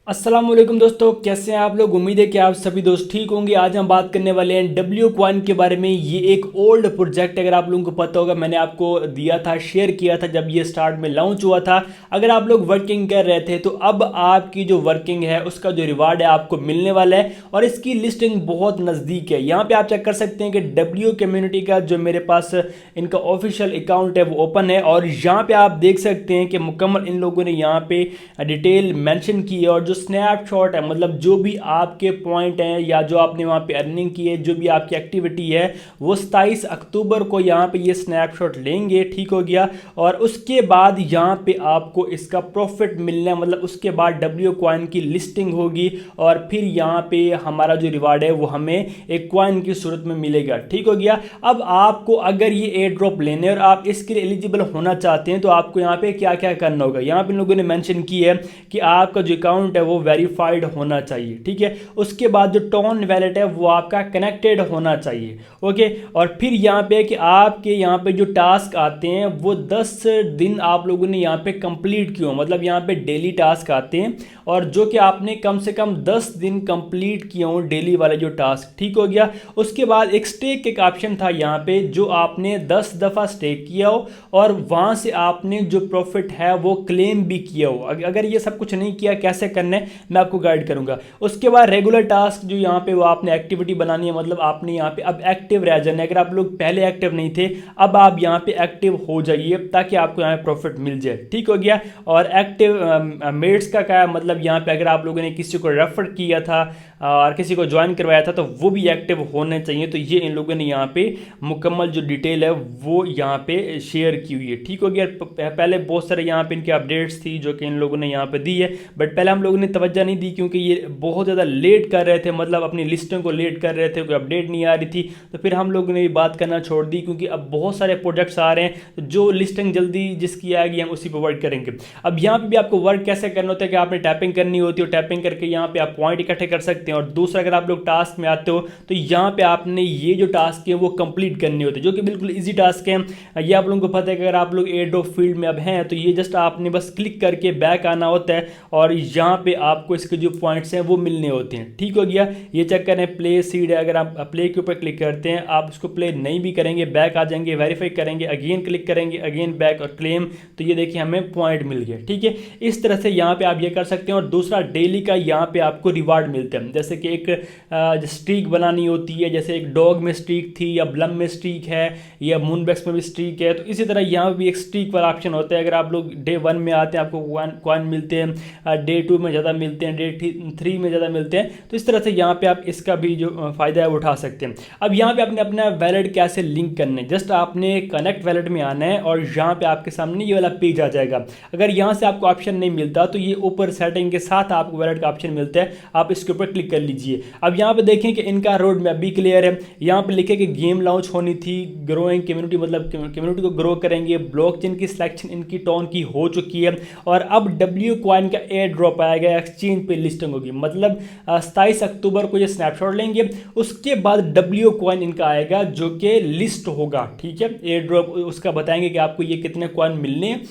अस्सलाम वालेकुम दोस्तों, कैसे हैं आप लोग। उम्मीद है कि आप सभी दोस्त ठीक होंगे। आज हम बात करने वाले हैं डब्ल्यू कॉइन के बारे में। ये एक ओल्ड प्रोजेक्ट, अगर आप लोगों को पता होगा, मैंने आपको दिया था, शेयर किया था जब ये स्टार्ट में लॉन्च हुआ था। अगर आप लोग वर्किंग कर रहे थे तो अब आपकी जो वर्किंग है उसका जो रिवार्ड है आपको मिलने वाला है और इसकी लिस्टिंग बहुत नज़दीक है। यहाँ पे आप चेक कर सकते हैं कि डब्ल्यू कम्युनिटी का जो मेरे पास इनका ऑफिशियल अकाउंट है वो ओपन है और यहाँ पे आप देख सकते हैं कि मुकम्मल इन लोगों ने यहाँ पे डिटेल मेंशन की है। और जो स्नैपशॉट है, मतलब जो भी आपके पॉइंट हैं या जो आपने वहाँ पे अर्निंग की है, जो भी आपकी एक्टिविटी है, वो 27 अक्टूबर को यहाँ पे ये स्नैपशॉट लेंगे। ठीक हो गया। और उसके बाद यहाँ पे आपको इसका प्रॉफिट मिलना है, मतलब उसके बाद डब्ल्यू कॉइन की लिस्टिंग होगी और फिर यहाँ पे हमारा जो रिवार्ड है वो हमें एक कॉइन की सूरत में मिलेगा। ठीक हो गया। अब आपको अगर ये एयर ड्रॉप लेने और आप इसके लिए एलिजिबल होना चाहते हैं तो आपको यहाँ पे क्या क्या करना होगा। यहाँ पे इन लोगों ने मेंशन की है कि आपका जो अकाउंट है वो वेरीफाइड होना चाहिए। ठीक है। उसके बाद जो टोन वैलेट है वो आपका कनेक्टेड होना चाहिए। ओके। और फिर यहाँ पे कि आपके यहाँ पे जो टास्क आते हैं वो 10 दिन आप लोगों ने यहाँ पे कंप्लीट किए हो, मतलब यहाँ पे डेली टास्क आते हैं और जो कि आपने कम से कम 10 दिन कंप्लीट किए हो डेली वाले जो टास्क। ठीक हो गया। उसके बाद एक स्टेक एक ऑप्शन था यहाँ पे, जो आपने 10 दफ़ा स्टेक किया हो और वहाँ से आपने जो प्रॉफिट है वो क्लेम भी किया हो। अगर ये सब कुछ नहीं किया, कैसे करना है मैं आपको गाइड करूंगा। उसके बाद रेगुलर टास्क जो यहाँ पे वो आपने एक्टिविटी बनानी है, मतलब आपने यहाँ पे अब एक्टिव रह जाना है। अगर आप लोग पहले एक्टिव नहीं थे, अब आप यहाँ पे एक्टिव हो जाइए ताकि आपको यहाँ पे प्रॉफिट मिल जाए। ठीक हो गया। और एक्टिव मेट्स का क्या मतलब, यहाँ पे अगर आप लोगों ने किसी को रेफर किया था और किसी को ज्वाइन करवाया था तो वो भी एक्टिव होने चाहिए। तो ये इन लोगों ने यहाँ पे मुकम्मल जो डिटेल है वो यहाँ पे शेयर की हुई है। ठीक हो गया। पहले बहुत सारे यहाँ पे इनके अपडेट्स थी जो कि इन लोगों ने यहाँ पे दी है, बट पहले हम लोगों ने तवज्जो नहीं दी क्योंकि ये बहुत ज़्यादा लेट कर रहे थे, मतलब अपनी लिस्टों को लेट कर रहे थे, कोई अपडेट नहीं आ रही थी। तो फिर हम लोगों ने ये बात करना छोड़ दी क्योंकि अब बहुत सारे प्रोजेक्ट्स आ रहे हैं, तो जो लिस्टिंग जल्दी जिसकी आएगी हम उसी पर वर्क करेंगे। अब यहाँ पे भी आपको वर्क कैसे करना होता है कि आपने टैपिंग करनी होती है, टैपिंग करके यहाँ पे आप पॉइंट इकट्ठे कर सकते हैं। और दूसरा, अगर आप लोग टास्क में आते हो तो यहाँ पे आपने ये जो टास्क है वो कंप्लीट करने होते हैं, जो कि बिल्कुल ईजी टास्क है। ये आप लोगों को पता है कि अगर आप लोग एयर ड्रॉप फील्ड में अब हैं तो ये जस्ट आपने बस क्लिक करके बैक आना होता है और यहाँ पे आपको इसके जो पॉइंट्स हैं वो मिलने होते हैं। ठीक हो गया। ये चेक करें, प्ले सीड है, अगर आप प्ले के ऊपर क्लिक करते हैं, आप उसको प्ले नहीं भी करेंगे, बैक आ जाएंगे, वेरीफाई करेंगे, अगेन क्लिक करेंगे, अगेन बैक और क्लेम, तो ये देखिए हमें पॉइंट मिल गया। ठीक है। इस तरह से यहाँ पे आप ये कर सकते हैं। और दूसरा, डेली का यहाँ पे आपको रिवार्ड मिलता है। जैसे कि एक स्ट्रीक बनानी होती है, जैसे एक डॉग में स्ट्रीक थी या ब्लम में स्ट्रीक है या मूनबैक्स में भी स्ट्रीक है, तो इसी तरह यहाँ भी एक स्ट्रीक वाला ऑप्शन होता है। अगर आप लोग डे 1 में आते हैं आपको कॉइन मिलते हैं, डे 2 में ज़्यादा मिलते हैं, डे 3 में ज़्यादा मिलते हैं। तो इस तरह से यहाँ पे आप इसका भी जो फ़ायदा है वो उठा सकते हैं। अब यहाँ पे आपने अपना वैलेट कैसे लिंक करना है, जस्ट आपने कनेक्ट वैलेट में आना है और यहाँ पे आपके सामने ये वाला पेज आ जाएगा। अगर यहाँ से आपको ऑप्शन नहीं मिलता तो ये ऊपर सेटिंग के साथ आपको वैलेट का ऑप्शन मिलता है, आप इसके ऊपर क्लिक कर लीजिए। अब यहाँ पे देखें कि इनका रोड मैप भी क्लियर है। यहाँ पे लिखे कि गेम लॉन्च होनी थी, ग्रोइंग कम्युनिटी, मतलब कम्युनिटी को ग्रो करेंगे, ब्लॉकचेन की सिलेक्शन इनकी टोन की हो चुकी है और अब डब्ल्यू कॉइन का एयर ड्रॉप आएगा, एक्सचेंज पे लिस्टिंग होगी। मतलब 27 अक्टूबर को ये स्नैपशॉट लेंगे, उसके बाद डब्ल्यू कॉइन इनका आएगा जो कि लिस्ट होगा। ठीक है। एयर ड्रॉप उसका बताएंगे कि आपको ये कितने कॉइन मिलने हैं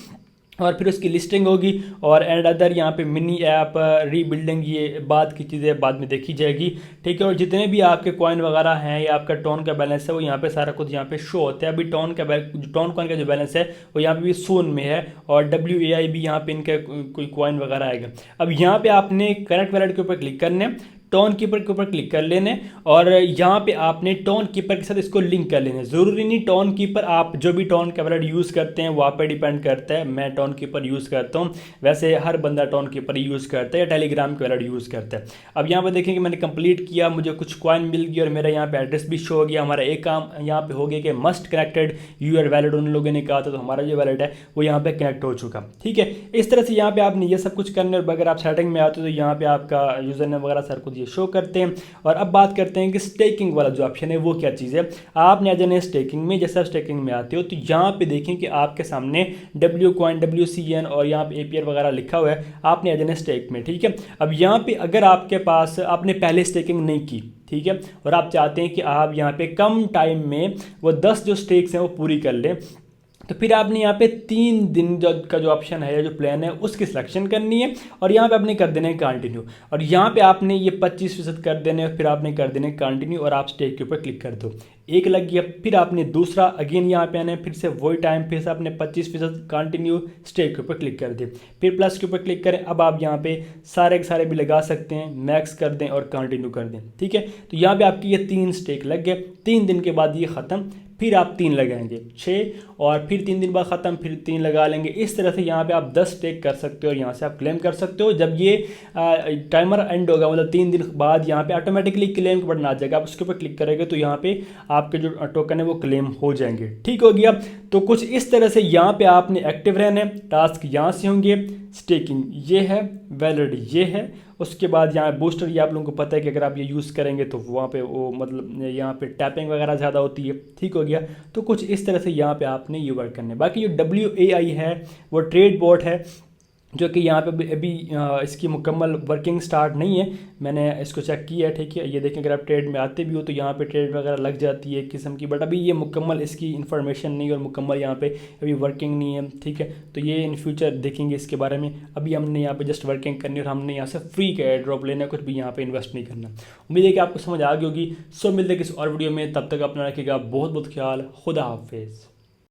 और फिर उसकी लिस्टिंग होगी और एंड अदर यहाँ पे मिनी ऐप रीबिल्डिंग, ये बाद की चीज़ें बाद में देखी जाएगी। ठीक है। और जितने भी आपके कॉइन वगैरह हैं या आपका टोन का बैलेंस है वो यहाँ पे सारा कुछ यहाँ पे शो होता है। अभी टोन कॉइन का जो बैलेंस है वो यहाँ पे भी सोन में है और WAI भी यहाँ पे इनका कोई कॉइन वगैरह आएगा। अब यहाँ पे आपने कनेक्ट वैलेट के ऊपर क्लिक करने, टोन कीपर के ऊपर क्लिक कर लेने और यहाँ पे आपने टोन कीपर के साथ इसको लिंक कर लेना। ज़रूरी नहीं टोन कीपर, आप जो भी टोन का वैलेट यूज़ करते हैं वो आप पे डिपेंड करता है। मैं टोन कीपर यूज़ करता हूँ, वैसे हर बंदा टोन कीपर यूज़ करता है या टेलीग्राम का वैलेट यूज़ करता है। अब यहाँ पे देखें कि मैंने कंप्लीट किया, मुझे कुछ कॉइन मिल गई और मेरा यहाँ पे एड्रेस भी शो हो गया। हमारा एक काम यहाँ पे हो गया कि मस्ट कनेक्टेड यूर वैलेट, उन लोगों ने कहा था, तो हमारा जो वैलेट है वो यहाँ पे कनेक्ट हो चुका। ठीक है। इस तरह से यहाँ पे आपने ये सब कुछ करने और अगर आप सेटिंग में आते हो तो यहाँ पे आपका यूज़र नेम वगैरह सर कुछ ये शो करते हैं। और अब बात करते हैं कि स्टेकिंग वाला जो ऑप्शन है वो क्या चीज़ है। आपने आ जाना है स्टेकिंग में। जैसे आप स्टेकिंग में आते हो तो यहाँ पे देखें कि आपके सामने डब्ल्यू कॉइन, WCN और यहाँ पे APR वगैरह लिखा हुआ है, आपने आ जाना स्टेक में। ठीक है। अब यहाँ पे अगर आपके पास आपने पहले स्टेकिंग नहीं की, ठीक है, और आप चाहते हैं कि आप यहाँ पे कम टाइम में वो 10 जो स्टेक्स हैं वो पूरी कर लें, तो फिर आपने यहाँ पे 3 दिन का जो ऑप्शन है या जो प्लान है उसकी सिलेक्शन करनी है और यहाँ पे आपने कर देना है कंटिन्यू, और यहाँ पे आपने ये 25% कर देने हैं, फिर आपने कर देना है कंटिन्यू और आप स्टेक के ऊपर क्लिक कर दो। एक लग गया, फिर आपने दूसरा अगेन यहाँ पे आना है, फिर से वही टाइम, फिर से आपने 25% कंटिन्यू स्टेक के ऊपर क्लिक कर दे, फिर प्लस के ऊपर क्लिक करें। अब आप यहाँ पे सारे के सारे भी लगा सकते हैं, मैक्स कर दें और कंटिन्यू कर दें, ठीक है। तो यहाँ पे आपकी ये 3 स्टेक लग गए, 3 दिन के बाद ये ख़त्म, फिर आप 3 लगाएंगे 6, और फिर 3 दिन बाद ख़त्म, फिर 3 लगा लेंगे। इस तरह से यहाँ पे आप 10 स्टेक कर सकते हो और यहाँ से आप क्लेम कर सकते हो। जब ये टाइमर एंड होगा, मतलब 3 दिन बाद यहाँ पे ऑटोमेटिकली क्लेम का बटन आ जाएगा, आप उसके ऊपर क्लिक करेंगे तो यहाँ पे आपके जो टोकन है वो क्लेम हो जाएंगे, ठीक हो गया। तो कुछ इस तरह से यहाँ पे आपने एक्टिव रहना है, टास्क यहाँ से होंगे, स्टेकिंग ये है, वैलिड ये है, उसके बाद यहाँ बूस्टर, ये आप लोगों को पता है कि अगर आप ये यूज़ करेंगे तो वहाँ पे वो मतलब यहाँ पे टैपिंग वगैरह ज़्यादा होती है, ठीक हो गया। तो कुछ इस तरह से यहाँ पे आपने ये वर्क करना है। बाकी जो WAI है वो ट्रेड बोट है, जो कि यहाँ पे अभी इसकी मुकम्मल वर्किंग स्टार्ट नहीं है, मैंने इसको चेक किया है, ठीक है। ये देखें, अगर आप ट्रेड में आते भी हो तो यहाँ पे ट्रेड वगैरह लग जाती है एक किस्म की, बट अभी ये मुकम्मल इसकी इन्फॉर्मेशन नहीं और मुकम्मल यहाँ पे अभी वर्किंग नहीं है, ठीक है। तो ये इन फ्यूचर देखेंगे इसके बारे में। अभी हमने यहाँ पे जस्ट वर्किंग करनी है और हमने यहाँ से फ्री का एयर ड्रॉप लेना है, कुछ भी यहाँ पे इन्वेस्ट नहीं करना। उम्मीद है कि आपको समझ आ गई होगी। सो मिलते हैं किसी और वीडियो में, तब तक अपना रखिएगा बहुत बहुत ख्याल। खुदा हाफिज़।